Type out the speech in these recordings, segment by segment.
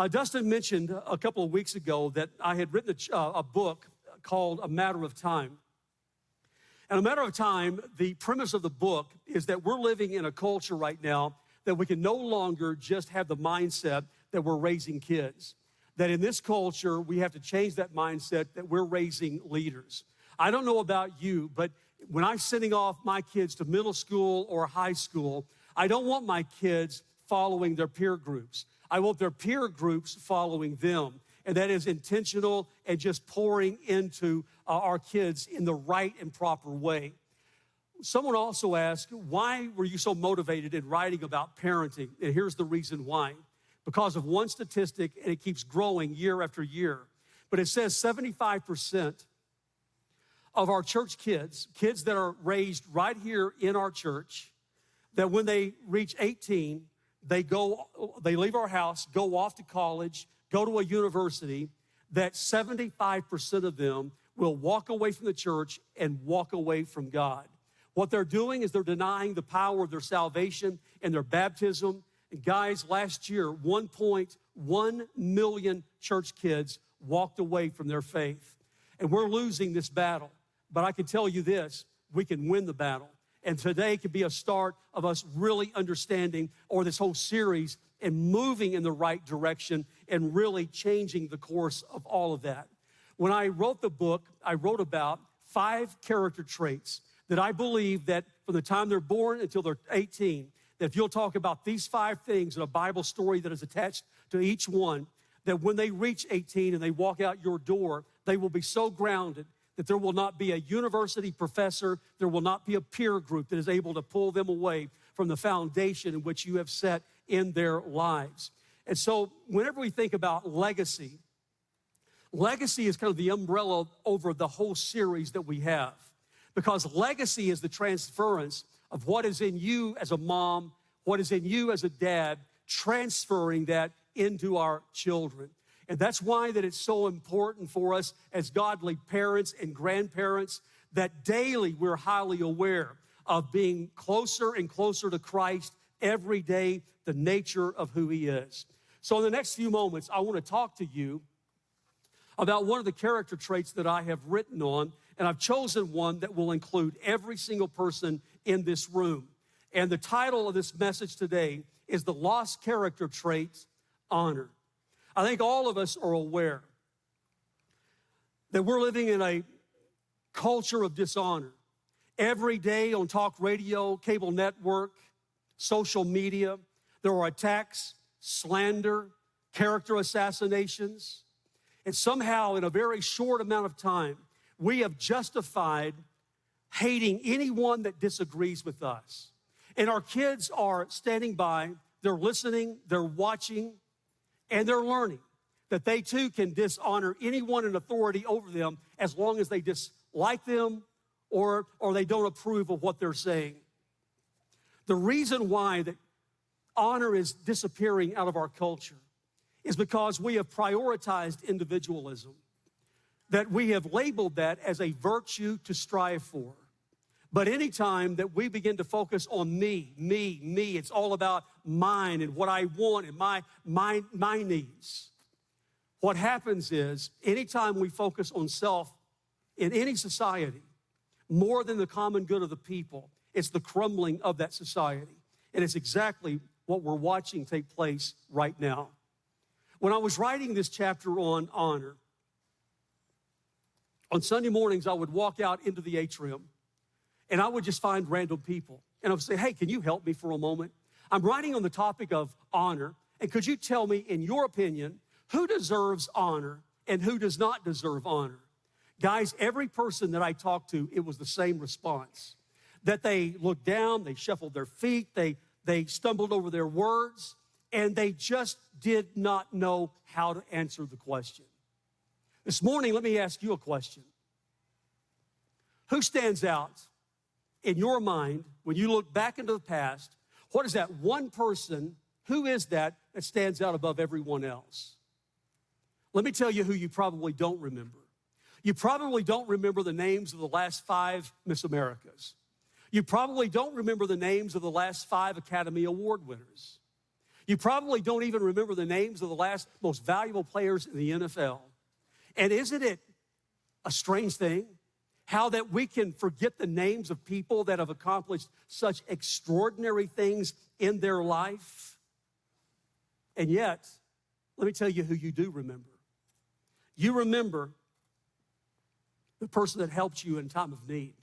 Dustin mentioned a couple of weeks ago that I had written a book called A Matter of Time. And A Matter of Time, the premise of the book is that we're living in a culture right now that we can no longer just have the mindset that we're raising kids. That in this culture, we have to change that mindset that we're raising leaders. I don't know about you, but when I'm sending off my kids to middle school or high school, I don't want my kids following their peer groups. I want their peer groups following them. And that is intentional and just pouring into our kids in the right and proper way. Someone also asked, why were you so motivated in writing about parenting? And here's the reason why. Because of one statistic, and it keeps growing year after year. But it says 75% of our church kids that are raised right here in our church, that when they reach 18, they leave our house, go off to college, go to a university, that 75% of them will walk away from the church and walk away from God. What they're doing is they're denying the power of their salvation and their baptism. And guys, last year, 1.1 million church kids walked away from their faith. And we're losing this battle. But I can tell you this, we can win the battle. And today could be a start of us really understanding, or this whole series, and moving in the right direction and really changing the course of all of that. When I wrote the book, I wrote about 5 character traits that I believe that from the time they're born until they're 18, that if you'll talk about these 5 things in a Bible story that is attached to each one, that when they reach 18 and they walk out your door, they will be so grounded that there will not be a university professor, there will not be a peer group that is able to pull them away from the foundation in which you have set in their lives. And so whenever we think about legacy, legacy is kind of the umbrella over the whole series that we have. Because legacy is the transference of what is in you as a mom, what is in you as a dad, transferring that into our children. And that's why that it's so important for us as godly parents and grandparents that daily we're highly aware of being closer and closer to Christ every day, the nature of who he is. So in the next few moments, I want to talk to you about one of the character traits that I have written on, and I've chosen one that will include every single person in this room. And the title of this message today is The Lost Character Trait, Honor. I think all of us are aware that we're living in a culture of dishonor. Every day on talk radio, cable network, social media, there are attacks, slander, character assassinations. And somehow in a very short amount of time, we have justified hating anyone that disagrees with us. And our kids are standing by, they're listening, they're watching, and they're learning that they too can dishonor anyone in authority over them as long as they dislike them or they don't approve of what they're saying. The reason why that honor is disappearing out of our culture is because we have prioritized individualism, that we have labeled that as a virtue to strive for. But anytime that we begin to focus on me, it's all about mine and what I want and my needs. What happens is anytime we focus on self in any society, more than the common good of the people, it's the crumbling of that society. And it's exactly what we're watching take place right now. When I was writing this chapter on honor, on Sunday mornings I would walk out into the atrium and I would just find random people. And I would say, hey, can you help me for a moment? I'm writing on the topic of honor, and could you tell me, in your opinion, who deserves honor and who does not deserve honor? Guys, every person that I talked to, it was the same response. That they looked down, they shuffled their feet, they stumbled over their words, and they just did not know how to answer the question. This morning, let me ask you a question. Who stands out in your mind when you look back into the past? What is that one person, who is that stands out above everyone else? Let me tell you who you probably don't remember. You probably don't remember the names of the last 5 Miss Americas. You probably don't remember the names of the last 5 Academy Award winners. You probably don't even remember the names of the last most valuable players in the NFL. And isn't it a strange thing how that we can forget the names of people that have accomplished such extraordinary things in their life? And yet, let me tell you who you do remember. You remember the person that helped you in time of need.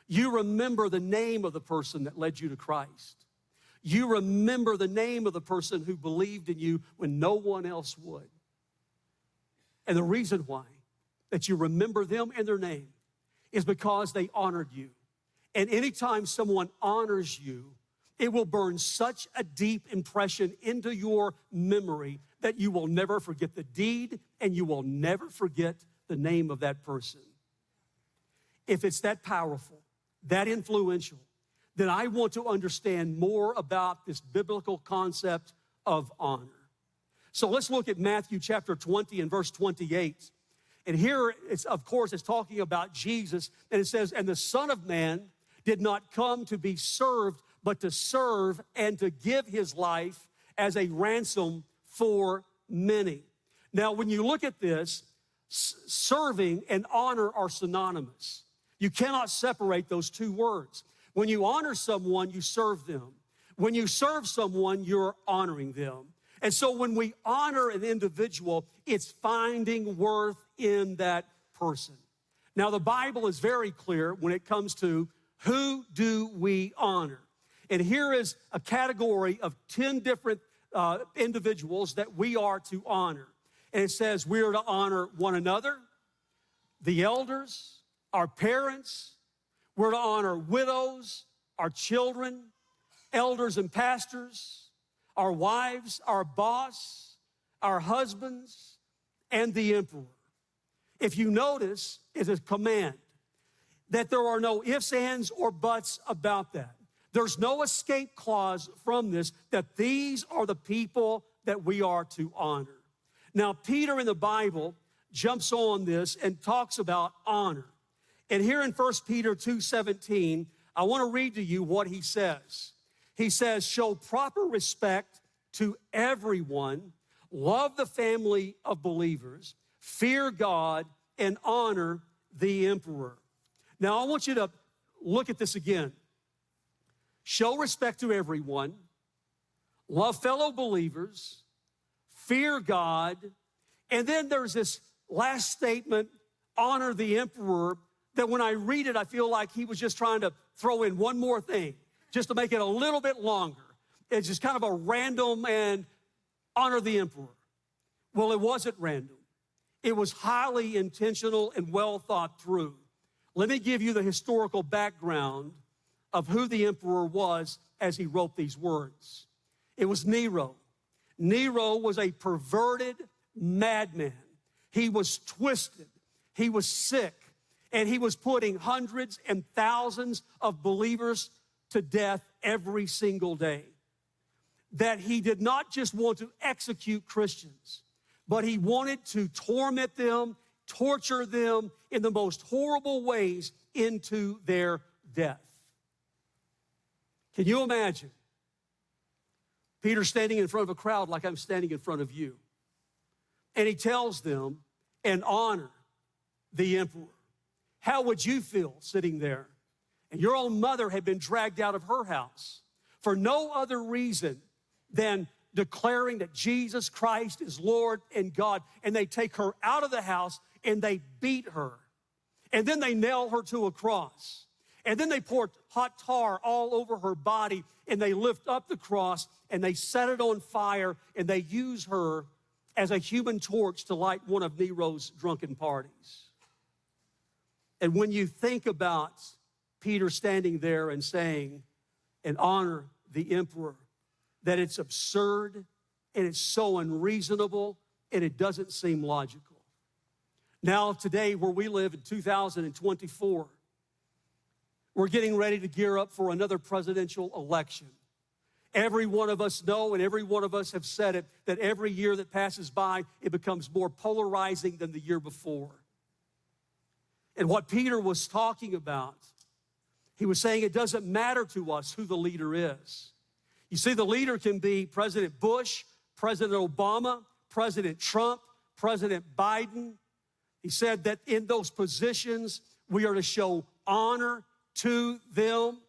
You remember the name of the person that led you to Christ. You remember the name of the person who believed in you when no one else would. And the reason why that you remember them and their name is because they honored you. And anytime someone honors you, it will burn such a deep impression into your memory that you will never forget the deed and you will never forget the name of that person. If it's that powerful, that influential, then I want to understand more about this biblical concept of honor. So let's look at Matthew chapter 20 and verse 28. And here, it's talking about Jesus. And it says, and the Son of Man did not come to be served, but to serve and to give his life as a ransom for many. Now, when you look at this, serving and honor are synonymous. You cannot separate those two words. When you honor someone, you serve them. When you serve someone, you're honoring them. And so when we honor an individual, it's finding worth in that person. Now, the Bible is very clear when it comes to who do we honor. And here is a category of 10 different individuals that we are to honor. And it says we are to honor one another, the elders, our parents. We're to honor widows, our children, elders and pastors, our wives, our boss, our husbands, and the emperor. If you notice, it's a command that there are no ifs, ands, or buts about that. There's no escape clause from this, that these are the people that we are to honor. Now, Peter in the Bible jumps on this and talks about honor. And here in 1 Peter 2:17, I want to read to you what he says. He says, show proper respect to everyone, love the family of believers, fear God, and honor the emperor. Now, I want you to look at this again. Show respect to everyone, love fellow believers, fear God, and then there's this last statement, honor the emperor, that when I read it, I feel like he was just trying to throw in one more thing, just to make it a little bit longer. It's just kind of a random and honor the emperor. Well, it wasn't random. It was highly intentional and well thought through. Let me give you the historical background of who the emperor was as he wrote these words. It was Nero. Nero was a perverted madman. He was twisted. He was sick. And he was putting hundreds and thousands of believers to death every single day. That he did not just want to execute Christians, but he wanted to torment them, torture them in the most horrible ways into their death. Can you imagine Peter standing in front of a crowd like I'm standing in front of you? And he tells them, and honor the emperor. How would you feel sitting there? And your own mother had been dragged out of her house for no other reason than declaring that Jesus Christ is Lord and God. And they take her out of the house and they beat her. And then they nail her to a cross. And then they pour hot tar all over her body and they lift up the cross and they set it on fire and they use her as a human torch to light one of Nero's drunken parties. And when you think about Peter standing there and saying, and honor the emperor, that it's absurd and it's so unreasonable and it doesn't seem logical. Now today, where we live in 2024, we're getting ready to gear up for another presidential election. Every one of us know, and every one of us have said it, that every year that passes by, it becomes more polarizing than the year before. And what Peter was talking about, he was saying it doesn't matter to us who the leader is. You see, the leader can be President Bush, President Obama, President Trump, President Biden. He said that in those positions, we are to show honor to them.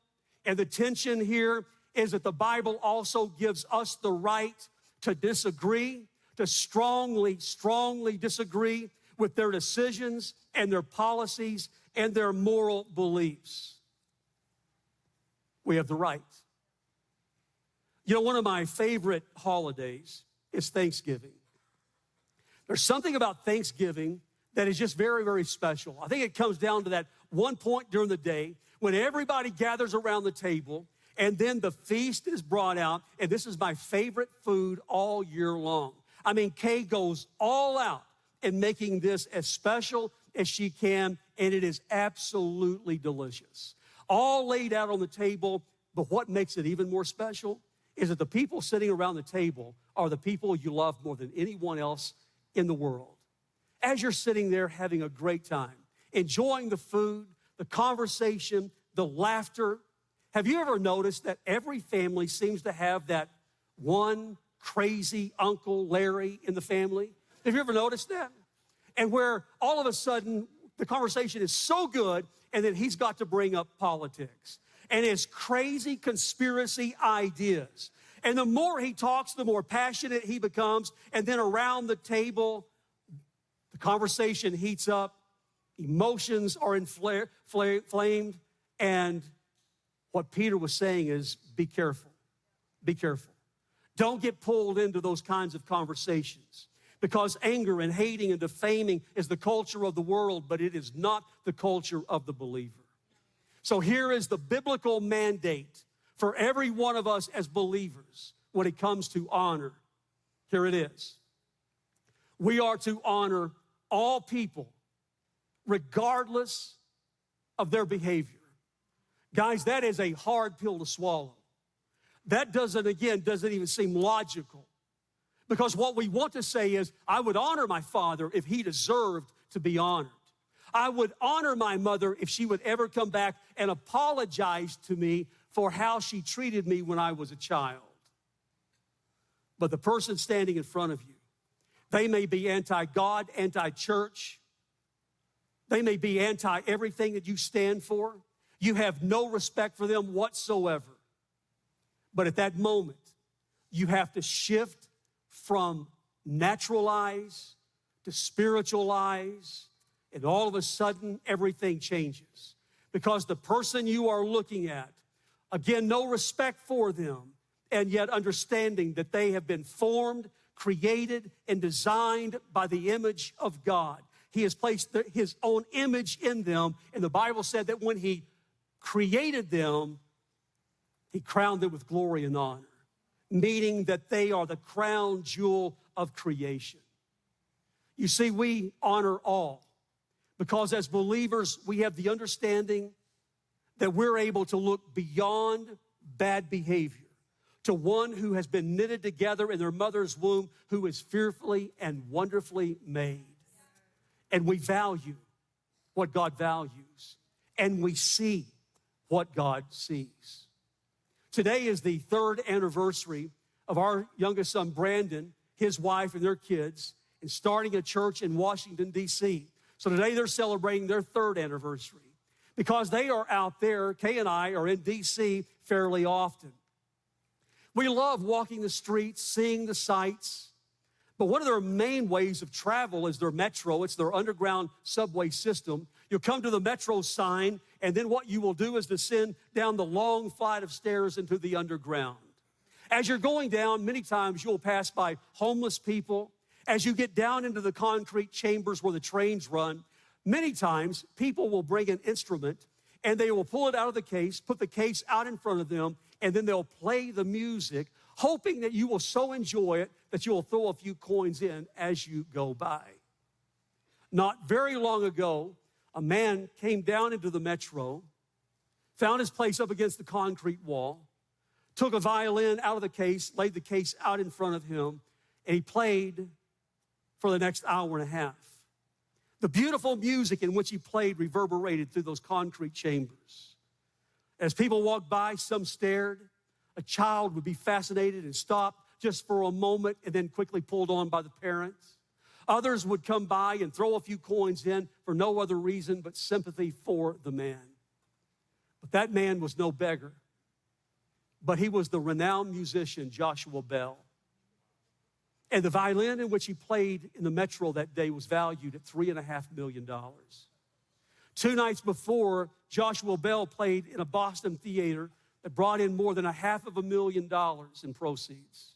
And the tension here is that the Bible also gives us the right to disagree, to strongly disagree with their decisions and their policies and their moral beliefs. We have the right. You know, one of my favorite holidays is Thanksgiving. There's something about Thanksgiving that is just very, very special. I think it comes down to that one point during the day when everybody gathers around the table and then the feast is brought out, and this is my favorite food all year long. I mean, Kay goes all out in making this as special as she can, and it is absolutely delicious. All laid out on the table, but what makes it even more special is that the people sitting around the table are the people you love more than anyone else in the world. As you're sitting there having a great time, enjoying the food, the conversation, the laughter, have you ever noticed that every family seems to have that one crazy Uncle Larry in the family? Have you ever noticed that? And where all of a sudden the conversation is so good, and then he's got to bring up politics and his crazy conspiracy ideas. And the more he talks, the more passionate he becomes. And then around the table, the conversation heats up, emotions are inflamed, and what Peter was saying is, be careful. Be careful. Don't get pulled into those kinds of conversations, because anger and hating and defaming is the culture of the world, but it is not the culture of the believer. So here is the biblical mandate for every one of us as believers when it comes to honor. Here it is. We are to honor all people regardless of their behavior. Guys, that is a hard pill to swallow. That doesn't even seem logical. Because what we want to say is, I would honor my father if he deserved to be honored. I would honor my mother if she would ever come back and apologize to me for how she treated me when I was a child. But the person standing in front of you, they may be anti-God, anti-church. They may be anti-everything that you stand for. You have no respect for them whatsoever. But at that moment, you have to shift from natural eyes to spiritual eyes, and all of a sudden, everything changes. Because the person you are looking at, again, no respect for them, and yet understanding that they have been formed, created, and designed by the image of God. He has placed his own image in them, and the Bible said that when he created them, he crowned them with glory and honor, meaning that they are the crown jewel of creation. You see, we honor all because as believers, we have the understanding that we're able to look beyond bad behavior to one who has been knitted together in their mother's womb, who is fearfully and wonderfully made. And we value what God values, and we see what God sees. Today is the 3rd anniversary of our youngest son, Brandon, his wife, and their kids, and starting a church in Washington, D.C. So today they're celebrating their 3rd anniversary. Because they are out there, Kay and I are in D.C. fairly often. We love walking the streets, seeing the sights, but one of their main ways of travel is their metro. It's their underground subway system. You'll come to the metro sign, and then what you will do is descend down the long flight of stairs into the underground. As you're going down, many times you'll pass by homeless people. As you get down into the concrete chambers where the trains run, many times people will bring an instrument and they will pull it out of the case, put the case out in front of them, and then they'll play the music, hoping that you will so enjoy it that you will throw a few coins in as you go by. Not very long ago, a man came down into the metro, found his place up against the concrete wall, took a violin out of the case, laid the case out in front of him, and he played for the next hour and a half. The beautiful music in which he played reverberated through those concrete chambers. As people walked by, some stared, a child would be fascinated and stop just for a moment and then quickly pulled on by the parents. Others would come by and throw a few coins in for no other reason but sympathy for the man. But that man was no beggar, but he was the renowned musician Joshua Bell. And the violin in which he played in the Metro that day was valued at $3.5 million. 2 nights before, Joshua Bell played in a Boston theater that brought in more than $500,000 in proceeds.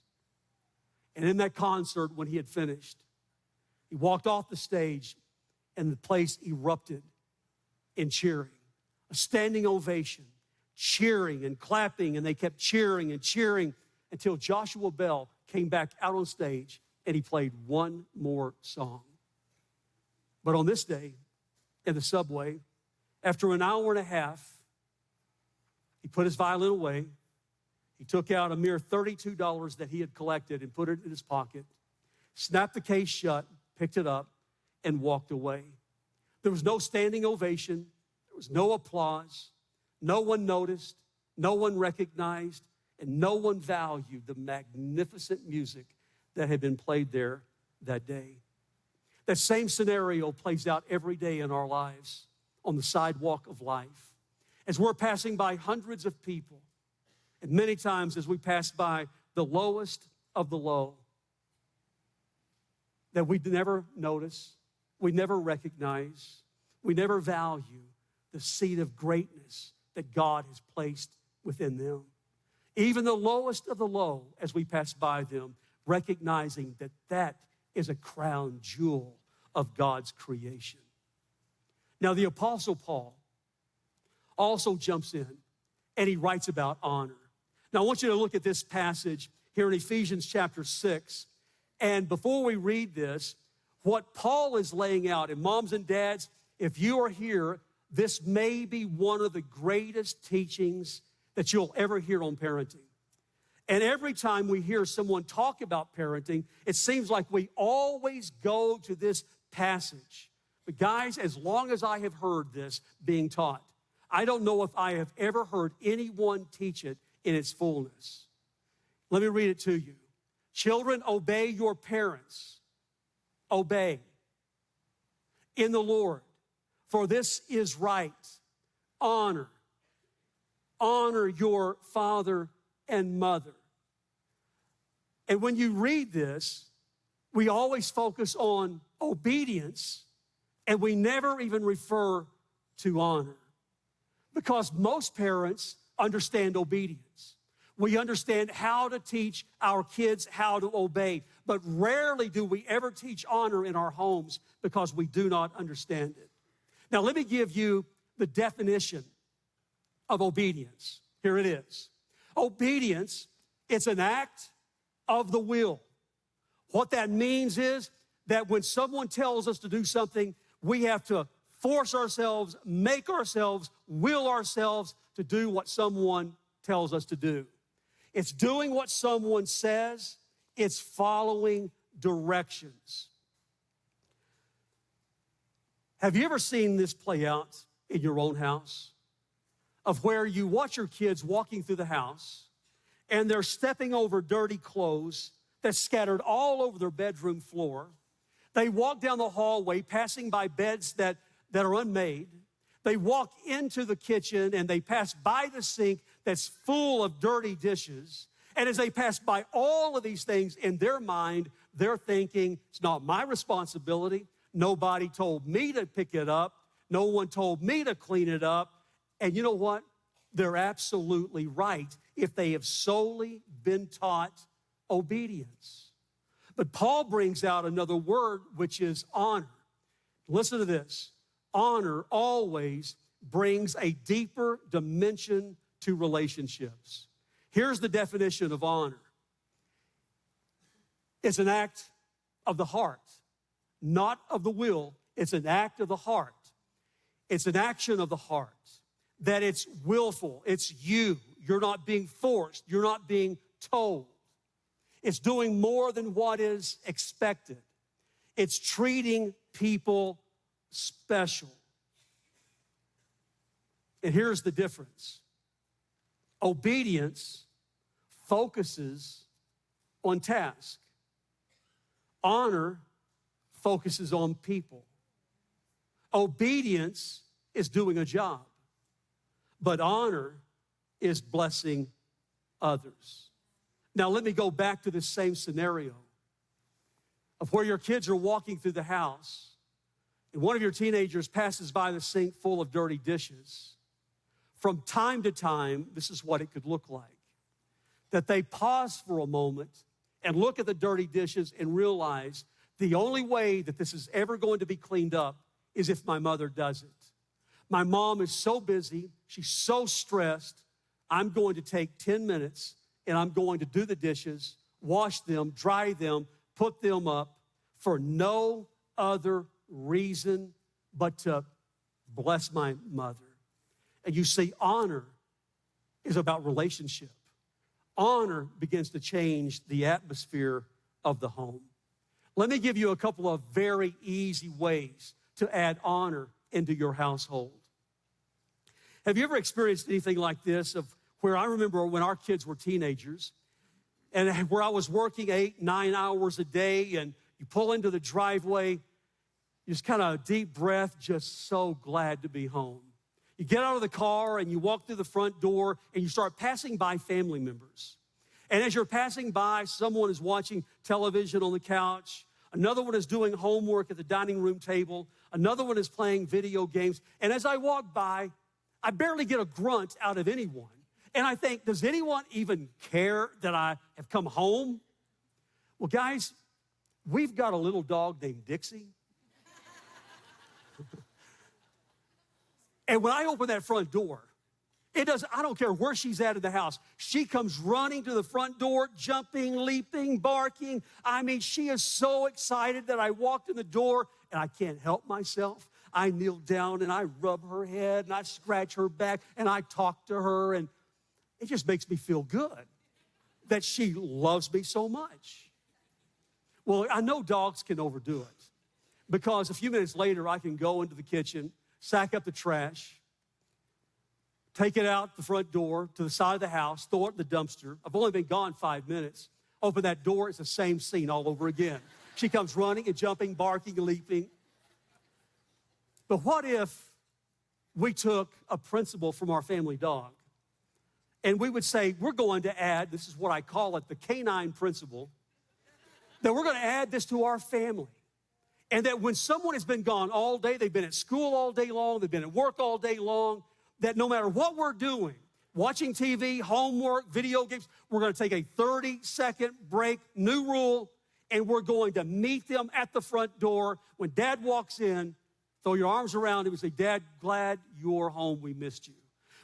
And in that concert, when he had finished, he walked off the stage and the place erupted in cheering. A standing ovation, cheering and clapping, and they kept cheering and cheering until Joshua Bell came back out on stage and he played one more song. But on this day, in the subway, after an hour and a half, he put his violin away. He took out a mere $32 that he had collected and put it in his pocket, snapped the case shut, picked it up, and walked away. There was no standing ovation. There was no applause. No one noticed. No one recognized. And no one valued the magnificent music that had been played there that day. That same scenario plays out every day in our lives on the sidewalk of life. As we're passing by hundreds of people, and many times as we pass by the lowest of the low, that we never notice, we never recognize, we never value the seed of greatness that God has placed within them. Even the lowest of the low, as we pass by them, recognizing that that is a crown jewel of God's creation. Now, the Apostle Paul also jumps in and he writes about honor. Now, I want you to look at this passage here in Ephesians chapter 6. And before we read this, what Paul is laying out, and moms and dads, if you are here, this may be one of the greatest teachings that you'll ever hear on parenting. And every time we hear someone talk about parenting, it seems like we always go to this passage. But guys, as long as I have heard this being taught, I don't know if I have ever heard anyone teach it in its fullness. Let me read it to you. Children, obey your parents. Obey in the Lord, for this is right. Honor. Honor your father and mother. And when you read this, we always focus on obedience, and we never even refer to honor. Because most parents understand obedience. We understand how to teach our kids how to obey, but rarely do we ever teach honor in our homes because we do not understand it. Now, let me give you the definition of obedience. Here it is. Obedience, it's an act of the will. What that means is that when someone tells us to do something, we have to force ourselves, make ourselves, will ourselves to do what someone tells us to do. It's doing what someone says. It's following directions. Have you ever seen this play out in your own house? Of where you watch your kids walking through the house and they're stepping over dirty clothes that's scattered all over their bedroom floor. They walk down the hallway passing by beds that are unmade. They walk into the kitchen and they pass by the sink that's full of dirty dishes. And as they pass by all of these things, in their mind, they're thinking, it's not my responsibility. Nobody told me to pick it up. No one told me to clean it up. And you know what? They're absolutely right if they have solely been taught obedience. But Paul brings out another word, which is honor. Listen to this. Honor always brings a deeper dimension to relationships. Here's the definition of honor. It's an act of the heart, not of the will. It's an act of the heart. It's an action of the heart. That it's willful. It's you. You're not being forced. You're not being told. It's doing more than what is expected. It's treating people special. And here's the difference. Obedience focuses on task. Honor focuses on people. Obedience is doing a job. But honor is blessing others. Now, let me go back to this same scenario of where your kids are walking through the house and one of your teenagers passes by the sink full of dirty dishes. From time to time, this is what it could look like. That they pause for a moment and look at the dirty dishes and realize the only way that this is ever going to be cleaned up is if my mother does it. My mom is so busy, she's so stressed, I'm going to take 10 minutes and I'm going to do the dishes, wash them, dry them, put them up for no other reason but to bless my mother. And you see, honor is about relationship. Honor begins to change the atmosphere of the home. Let me give you a couple of very easy ways to add honor into your household. Have you ever experienced anything like this of where I remember when our kids were teenagers and where I was working 8, 9 hours a day and you pull into the driveway, you just kind of deep breath, just so glad to be home. You get out of the car and you walk through the front door and you start passing by family members. And as you're passing by, someone is watching television on the couch. Another one is doing homework at the dining room table. Another one is playing video games. And as I walk by, I barely get a grunt out of anyone. And I think, does anyone even care that I have come home? Well, guys, we've got a little dog named Dixie. And when I open that front door, I don't care where she's at in the house. She comes running to the front door, jumping, leaping, barking. I mean, she is so excited that I walked in the door and I can't help myself. I kneel down and I rub her head and I scratch her back and I talk to her, and it just makes me feel good that she loves me so much. Well, I know dogs can overdo it because a few minutes later I can go into the kitchen, sack up the trash, take it out the front door to the side of the house, throw it in the dumpster. I've only been gone 5 minutes. Open that door, it's the same scene all over again. She comes running and jumping, barking and leaping. But what if we took a principle from our family dog and we would say, we're going to add, this is what I call it, the canine principle, that we're going to add this to our family. And that when someone has been gone all day, they've been at school all day long, they've been at work all day long, that no matter what we're doing, watching TV, homework, video games, we're going to take a 30-second break, new rule, and we're going to meet them at the front door. When Dad walks in, throw your arms around him and say, Dad, glad you're home. We missed you.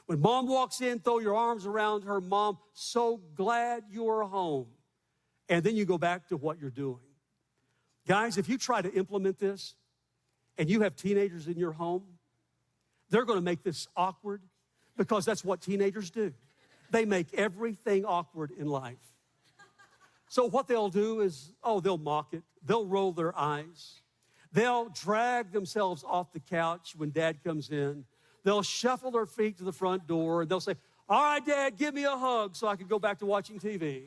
When Mom walks in, throw your arms around her. Mom, so glad you're home. And then you go back to what you're doing. Guys, if you try to implement this and you have teenagers in your home, they're going to make this awkward because that's what teenagers do. They make everything awkward in life. So what they'll do is, they'll mock it. They'll roll their eyes. They'll drag themselves off the couch when Dad comes in. They'll shuffle their feet to the front door, and they'll say, all right, Dad, give me a hug so I can go back to watching TV.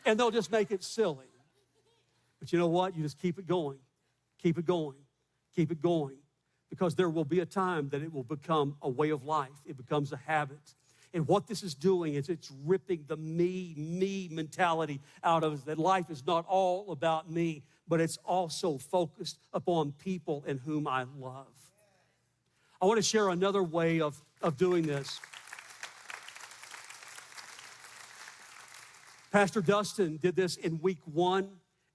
And they'll just make it silly. But you know what? You just keep it going. Keep it going. Keep it going. Because there will be a time that it will become a way of life. It becomes a habit. And what this is doing is it's ripping the me mentality out of us, that life is not all about me, but it's also focused upon people in whom I love. I want to share another way of doing this. Pastor Dustin did this in week 1,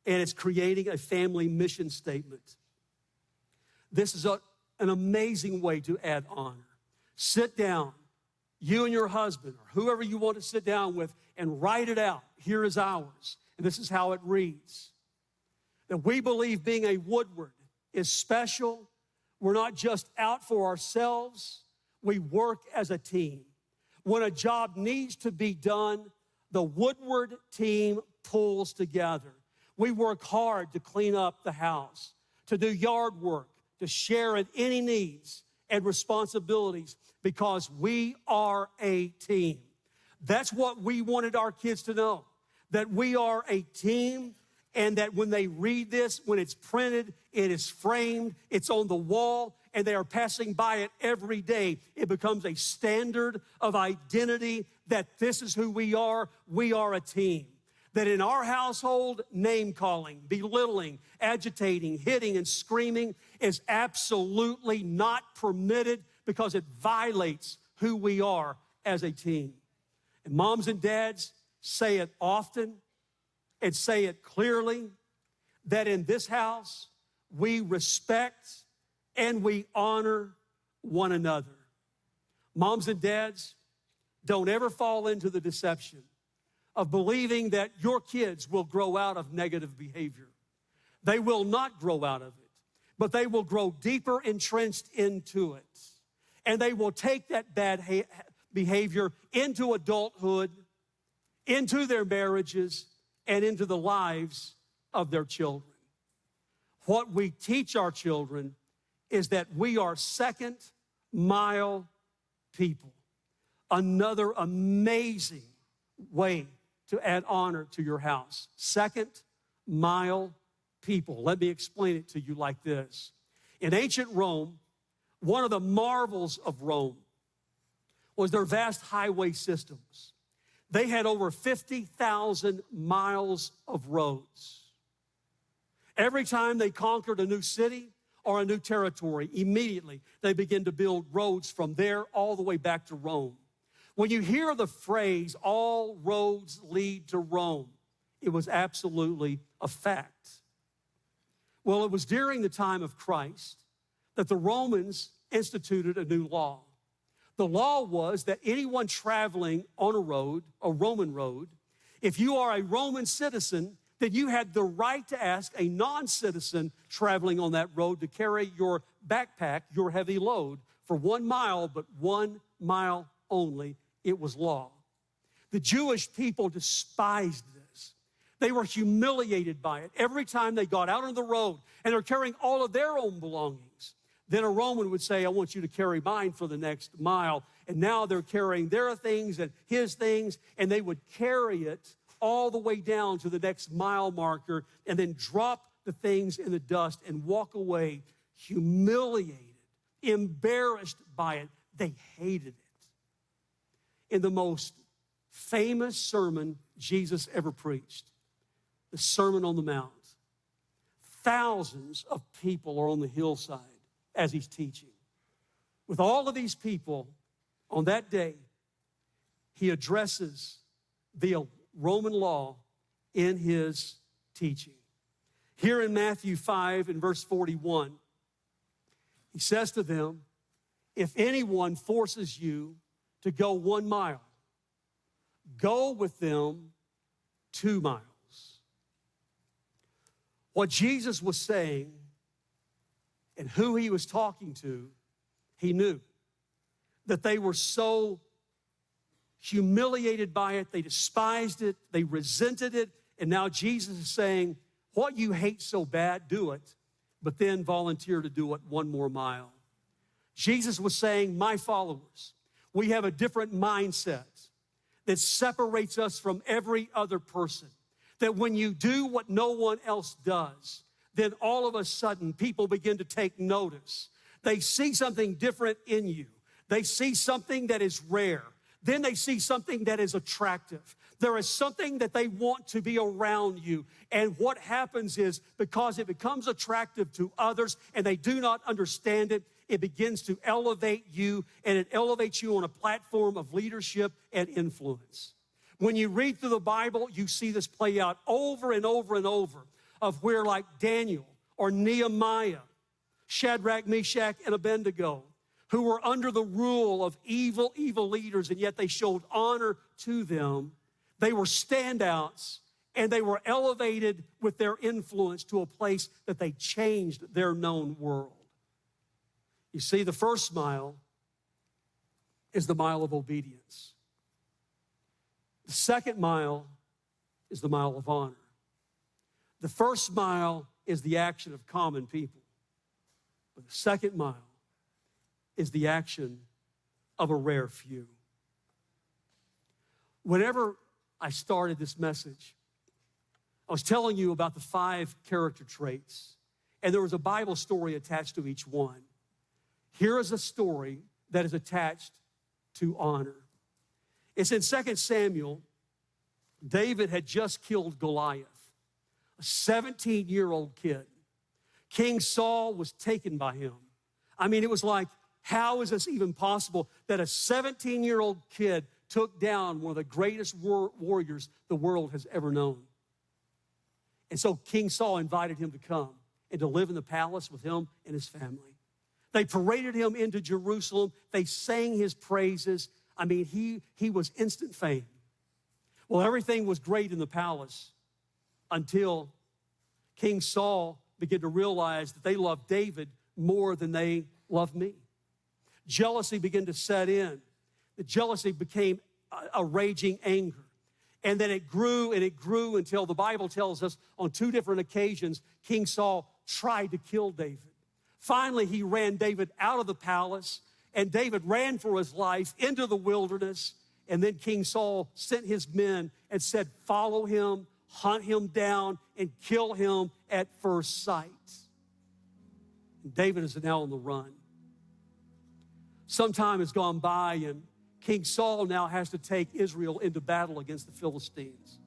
and it's creating a family mission statement. This is an amazing way to add honor. Sit down, you and your husband, or whoever you want to sit down with, and write it out. Here is ours. And this is how it reads. That we believe being a Woodward is special. We're not just out for ourselves. We work as a team. When a job needs to be done, the Woodward team pulls together. We work hard to clean up the house, to do yard work, to share in any needs and responsibilities because we are a team. That's what we wanted our kids to know. that we are a team, and that when they read this, when it's printed, it is framed, it's on the wall, and they are passing by it every day. It becomes a standard of identity that this is who we are a team. That in our household, name-calling, belittling, agitating, hitting, and screaming is absolutely not permitted because it violates who we are as a team. And moms and dads, say it often and say it clearly that in this house, we respect and we honor one another. Moms and dads, don't ever fall into the deception of believing that your kids will grow out of negative behavior. They will not grow out of it, but they will grow deeper entrenched into it. And they will take that bad behavior into adulthood, into their marriages, and into the lives of their children. What we teach our children is that we are second mile people. Another amazing way to add honor to your house. Second mile people. Let me explain it to you like this. In ancient Rome, one of the marvels of Rome was their vast highway systems. They had over 50,000 miles of roads. Every time they conquered a new city or a new territory, immediately they began to build roads from there all the way back to Rome. When you hear the phrase, all roads lead to Rome, it was absolutely a fact. Well, it was during the time of Christ that the Romans instituted a new law. The law was that anyone traveling on a road, a Roman road, if you are a Roman citizen, then you had the right to ask a non-citizen traveling on that road to carry your backpack, your heavy load, for 1 mile, but 1 mile only. It was law. The Jewish people despised this. They were humiliated by it. Every time they got out on the road and they're carrying all of their own belongings, then a Roman would say, I want you to carry mine for the next mile. And now they're carrying their things and his things, and they would carry it all the way down to the next mile marker and then drop the things in the dust and walk away humiliated, embarrassed by it. They hated it. In the most famous sermon Jesus ever preached, the Sermon on the Mount, thousands of people are on the hillside as he's teaching. With all of these people, on that day, he addresses the Roman law in his teaching. Here in Matthew 5 and verse 41, he says to them, if anyone forces you to go 1 mile, go with them 2 miles. What Jesus was saying and who he was talking to, he knew that they were so humiliated by it, they despised it, they resented it, and now Jesus is saying, what you hate so bad, do it, but then volunteer to do it 1 more mile. Jesus was saying, my followers, we have a different mindset that separates us from every other person. That when you do what no one else does, then all of a sudden people begin to take notice. They see something different in you. They see something that is rare. Then they see something that is attractive. There is something that they want to be around you. And what happens is, because it becomes attractive to others and they do not understand it, it begins to elevate you, and it elevates you on a platform of leadership and influence. When you read through the Bible, you see this play out over and over and over, of where, like Daniel or Nehemiah, Shadrach, Meshach, and Abednego, who were under the rule of evil leaders, and yet they showed honor to them. They were standouts, and they were elevated with their influence to a place that they changed their known world. You see, the first mile is the mile of obedience. The second mile is the mile of honor. The first mile is the action of common people. But the second mile is the action of a rare few. Whenever I started this message, I was telling you about the 5 character traits, and there was a Bible story attached to each one. Here is a story that is attached to honor. It's in 2 Samuel. David had just killed Goliath, a 17-year-old kid. King Saul was taken by him. I mean, it was like, how is this even possible that a 17-year-old kid took down one of the greatest warriors the world has ever known? And so King Saul invited him to come and to live in the palace with him and his family. They paraded him into Jerusalem. They sang his praises. I mean, he was instant fame. Well, everything was great in the palace until King Saul began to realize that they loved David more than they loved me. Jealousy began to set in. The jealousy became a raging anger. And then it grew and it grew until the Bible tells us on 2 different occasions, King Saul tried to kill David. Finally, he ran David out of the palace, and David ran for his life into the wilderness. And then King Saul sent his men and said, follow him, hunt him down, and kill him at first sight. And David is now on the run. Some time has gone by, and King Saul now has to take Israel into battle against the Philistines.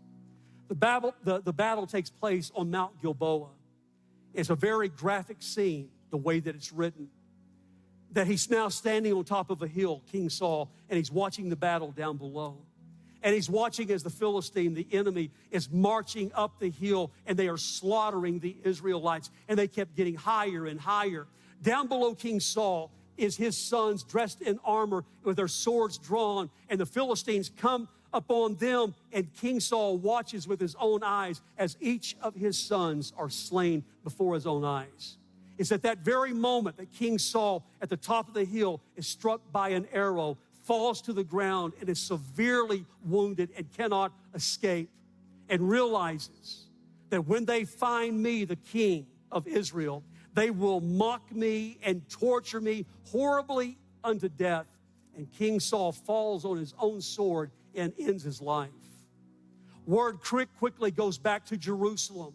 The battle takes place on Mount Gilboa. It's a very graphic scene, the way that it's written. That he's now standing on top of a hill, King Saul, and he's watching the battle down below. And he's watching as the Philistine, the enemy, is marching up the hill, and they are slaughtering the Israelites, and they kept getting higher and higher. Down below King Saul is his sons dressed in armor with their swords drawn, and the Philistines come upon them, and King Saul watches with his own eyes as each of his sons are slain before his own eyes. It's at that very moment that King Saul, at the top of the hill, is struck by an arrow, falls to the ground, and is severely wounded and cannot escape, and realizes that when they find me, the king of Israel, they will mock me and torture me horribly unto death. And King Saul falls on his own sword and ends his life. Word quickly goes back to Jerusalem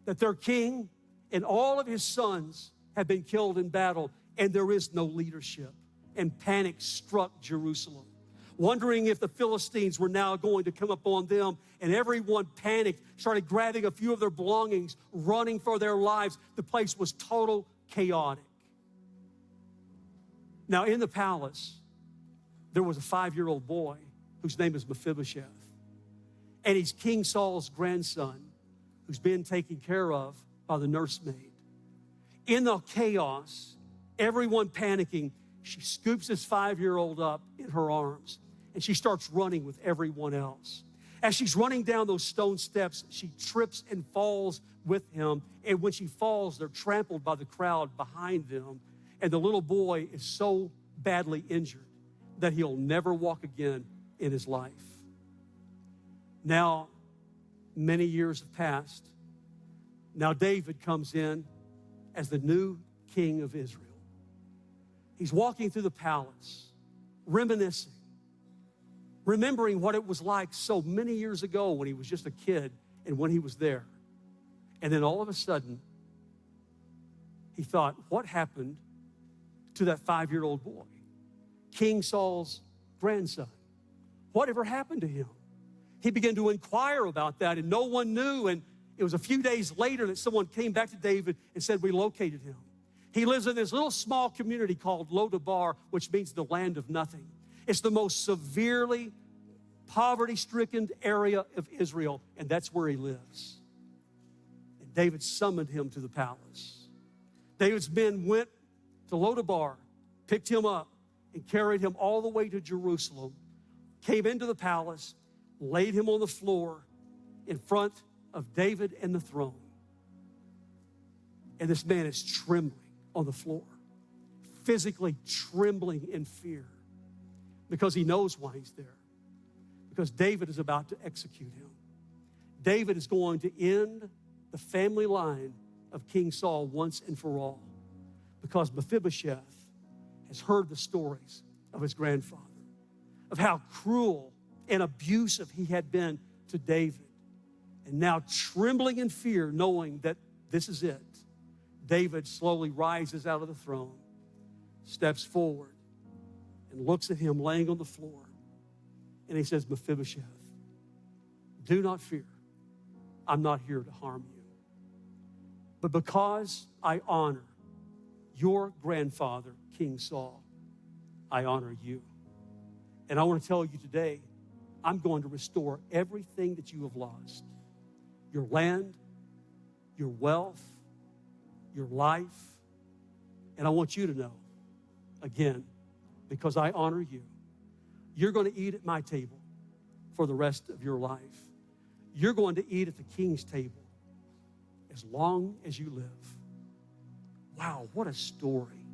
that their king and all of his sons have been killed in battle, and there is no leadership. And panic struck Jerusalem, wondering if the Philistines were now going to come upon them. And everyone panicked, started grabbing a few of their belongings, running for their lives. The place was total chaotic. Now, in the palace, there was a 5-year-old boy whose name is Mephibosheth. And he's King Saul's grandson, who's been taken care of by the nursemaid. In the chaos, everyone panicking, she scoops this 5-year-old up in her arms, and she starts running with everyone else. As she's running down those stone steps, she trips and falls with him, and when she falls, they're trampled by the crowd behind them, and the little boy is so badly injured that he'll never walk again in his life. Now, many years have passed. Now David comes in as the new king of Israel. He's walking through the palace, reminiscing, remembering what it was like so many years ago when he was just a kid and when he was there. And then all of a sudden, he thought, what happened to that 5-year-old boy, King Saul's grandson? Whatever happened to him? He began to inquire about that, and no one knew. And it was a few days later that someone came back to David and said, we located him. He lives in this little small community called Lodabar, which means the land of nothing. It's the most severely poverty-stricken area of Israel, and that's where he lives. And David summoned him to the palace. David's men went to Lodabar, picked him up, and carried him all the way to Jerusalem, came into the palace, laid him on the floor in front of David and the throne. And this man is trembling on the floor, physically trembling in fear, because he knows why he's there. Because David is about to execute him. David is going to end the family line of King Saul once and for all, because Mephibosheth has heard the stories of his grandfather, of how cruel and abusive he had been to David. And now trembling in fear, knowing that this is it, David slowly rises out of the throne, steps forward, and looks at him laying on the floor. And he says, Mephibosheth, do not fear. I'm not here to harm you. But because I honor your grandfather, King Saul, I honor you. And I want to tell you today, I'm going to restore everything that you have lost. Your land, your wealth, your life. And I want you to know, again, because I honor you, you're going to eat at my table for the rest of your life. You're going to eat at the king's table as long as you live. Wow, what a story.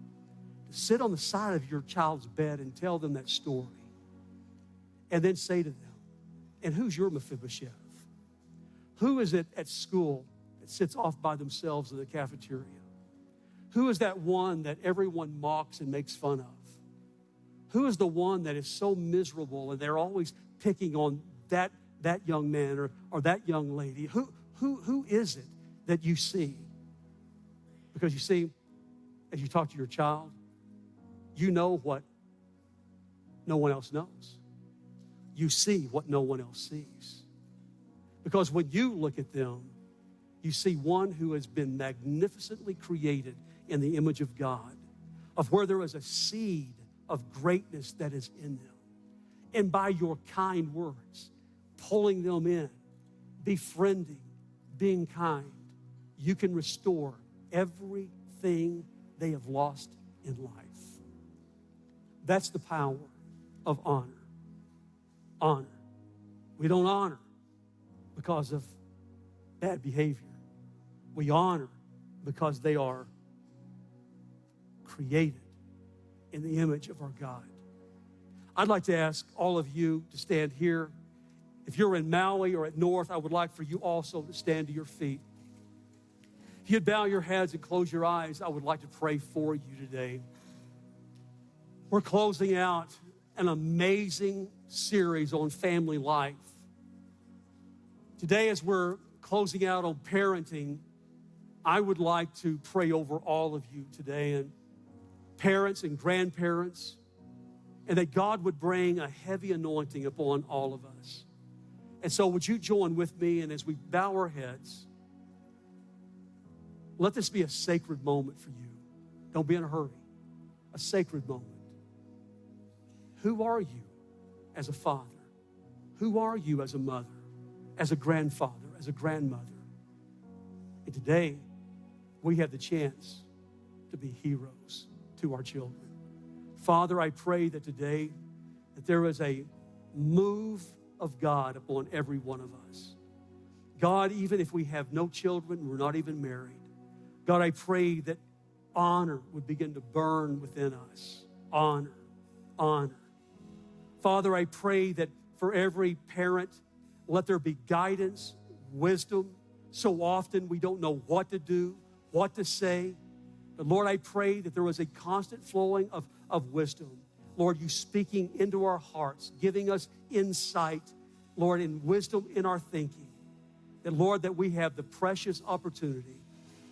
To sit on the side of your child's bed and tell them that story. And then say to them, and who's your Mephibosheth? Who is it at school that sits off by themselves in the cafeteria? Who is that one that everyone mocks and makes fun of? Who is the one that is so miserable and they're always picking on that young man or that young lady? Who is it that you see? Because you see, as you talk to your child, you know what no one else knows. You see what no one else sees. Because when you look at them, you see one who has been magnificently created in the image of God, of where there is a seed of greatness that is in them. And by your kind words, pulling them in, befriending, being kind, you can restore everything they have lost in life. That's the power of honor. Honor. We don't honor because of bad behavior. We honor because they are created in the image of our God. I'd like to ask all of you to stand here. If you're in Maui or at North, I would like for you also to stand to your feet. If you'd bow your heads and close your eyes, I would like to pray for you today. We're closing out an amazing series on family life. Today, as we're closing out on parenting, I would like to pray over all of you today, and parents and grandparents, and that God would bring a heavy anointing upon all of us. And so would you join with me, and as we bow our heads, let this be a sacred moment for you. Don't be in a hurry. A sacred moment. Who are you as a father? Who are you as a mother, as a grandfather, as a grandmother? And today, we have the chance to be heroes to our children. Father, I pray that today that there is a move of God upon every one of us. God, even if we have no children, we're not even married, God, I pray that honor would begin to burn within us. Honor, honor. Father, I pray that for every parent, let there be guidance, wisdom. So often we don't know what to do, what to say. But Lord, I pray that there was a constant flowing of wisdom. Lord, you speaking into our hearts, giving us insight, Lord, and wisdom in our thinking. That, Lord, that we have the precious opportunity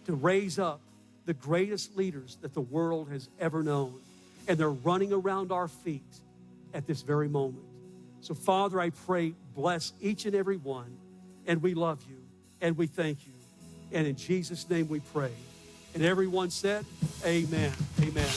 to raise up the greatest leaders that the world has ever known. And they're running around our feet at this very moment. So, Father, I pray, bless each and every one. And we love you, and we thank you. And in Jesus' name we pray. And everyone said, amen, amen.